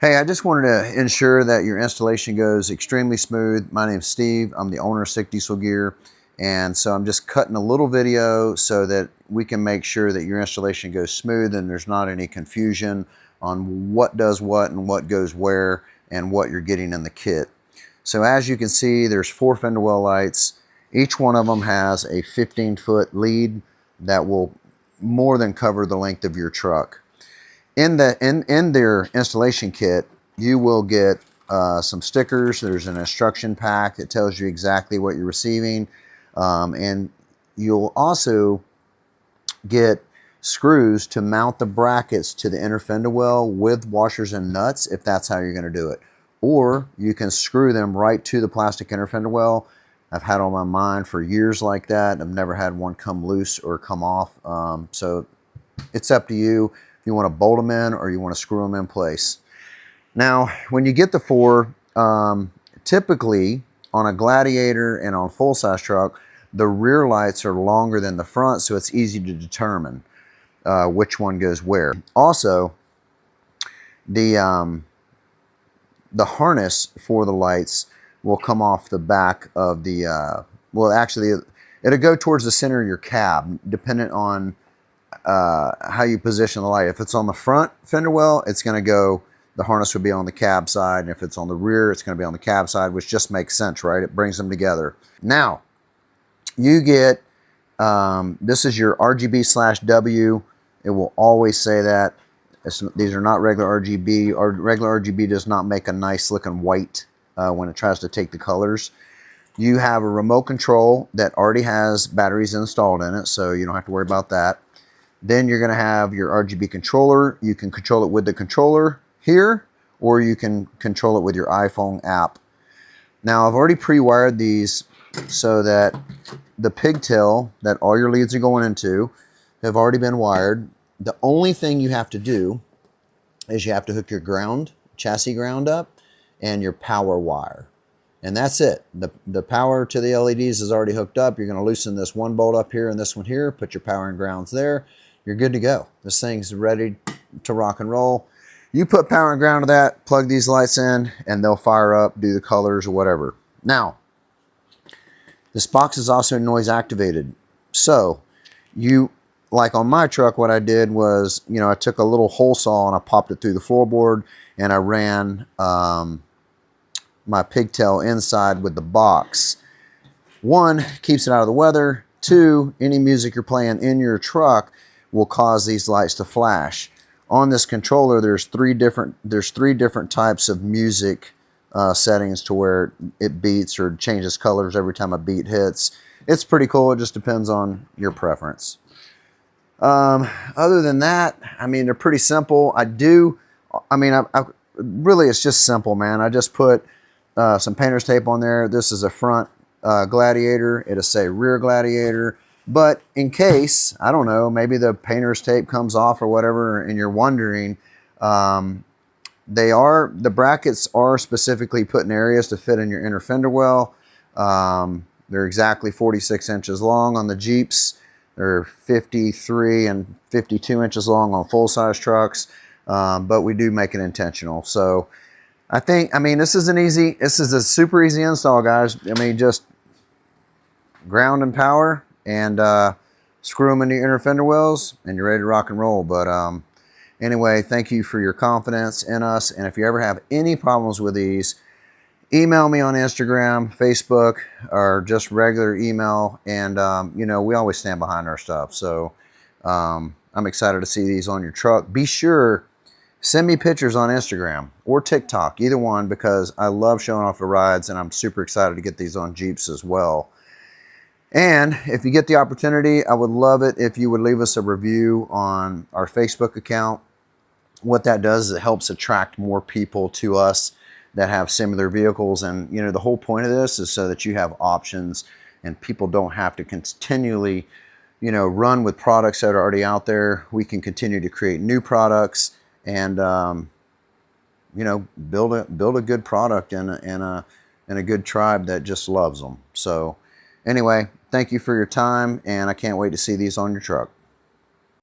Hey, I just wanted to ensure that your installation goes extremely smooth. My name's Steve. I'm the owner of Sick Diesel Gear. And so I'm just cutting a little video so that we can make sure that your installation goes smooth and there's not any confusion on what does what and what goes where and what you're getting in the kit. So as you can see, there's 4 fender well lights. Each one of them has a 15-foot lead that will more than cover the length of your truck. In their installation kit, you will get some stickers. There's an instruction pack that tells you exactly what you're receiving, and you'll also get screws to mount the brackets to the inner fender well with washers and nuts if that's how you're going to do it. Or you can screw them right to the plastic inner fender well. I've had on my mind for years like that. I've never had one come loose or come off. So it's up to you. You want to bolt them in or you want to screw them in place. Now, when you get the 4, typically on a Gladiator and on full-size truck, the rear lights are longer than the front, so it's easy to determine which one goes where. Also, the harness for the lights will come off the back of the, well, actually, it'll go towards the center of your cab, dependent on how you position the light. If it's on the front fender well, it's going to go, the harness would be on the cab side, and if it's on the rear, it's going to be on the cab side, which just makes sense, right? It brings them together. Now, you get, this is your RGB/W. It will always say that. These are not regular RGB. Regular RGB does not make a nice looking white when it tries to take the colors. You have a remote control that already has batteries installed in it, so you don't have to worry about that. Then you're going to have your RGB controller. You can control it with the controller here, or you can control it with your iPhone app. Now, I've already pre-wired these so that the pigtail that all your leads are going into have already been wired. The only thing you have to do is you have to hook your chassis ground up and your power wire. And that's it. The power to the LEDs is already hooked up. You're going to loosen this one bolt up here and this one here, put your power and grounds there. You're good to go. This thing's ready to rock and roll. You put power and ground to that, plug these lights in, and they'll fire up, do the colors or whatever. Now, this box is also noise activated. So, like on my truck, what I did was, I took a little hole saw and I popped it through the floorboard and I ran my pigtail inside with the box. 1, keeps it out of the weather. 2, any music you're playing in your truck will cause these lights to flash. On this controller, there's three different types of music settings to where it beats or changes colors every time a beat hits. It's pretty cool. It just depends on your preference. Other than that, I mean, they're pretty simple. Really, it's just simple, man. I just put some painter's tape on there. This is a front Gladiator. It'll say rear Gladiator. But in case, I don't know, maybe the painter's tape comes off or whatever, and you're wondering, the brackets are specifically put in areas to fit in your inner fender well. They're exactly 46 inches long on the Jeeps. They're 53 and 52 inches long on full-size trucks, but we do make it intentional. So this is a super easy install, guys. Just ground and power, and screw them into your inner fender wells, and you're ready to rock and roll. But anyway, thank you for your confidence in us. And if you ever have any problems with these, email me on Instagram, Facebook, or just regular email. And, we always stand behind our stuff. So I'm excited to see these on your truck. Be sure, send me pictures on Instagram or TikTok, either one, because I love showing off the rides, and I'm super excited to get these on Jeeps as well. And if you get the opportunity, I would love it if you would leave us a review on our Facebook account. What that does is it helps attract more people to us that have similar vehicles. And, the whole point of this is so that you have options and people don't have to continually, run with products that are already out there. We can continue to create new products and, build a good product and a good tribe that just loves them. So anyway, thank you for your time, and I can't wait to see these on your truck.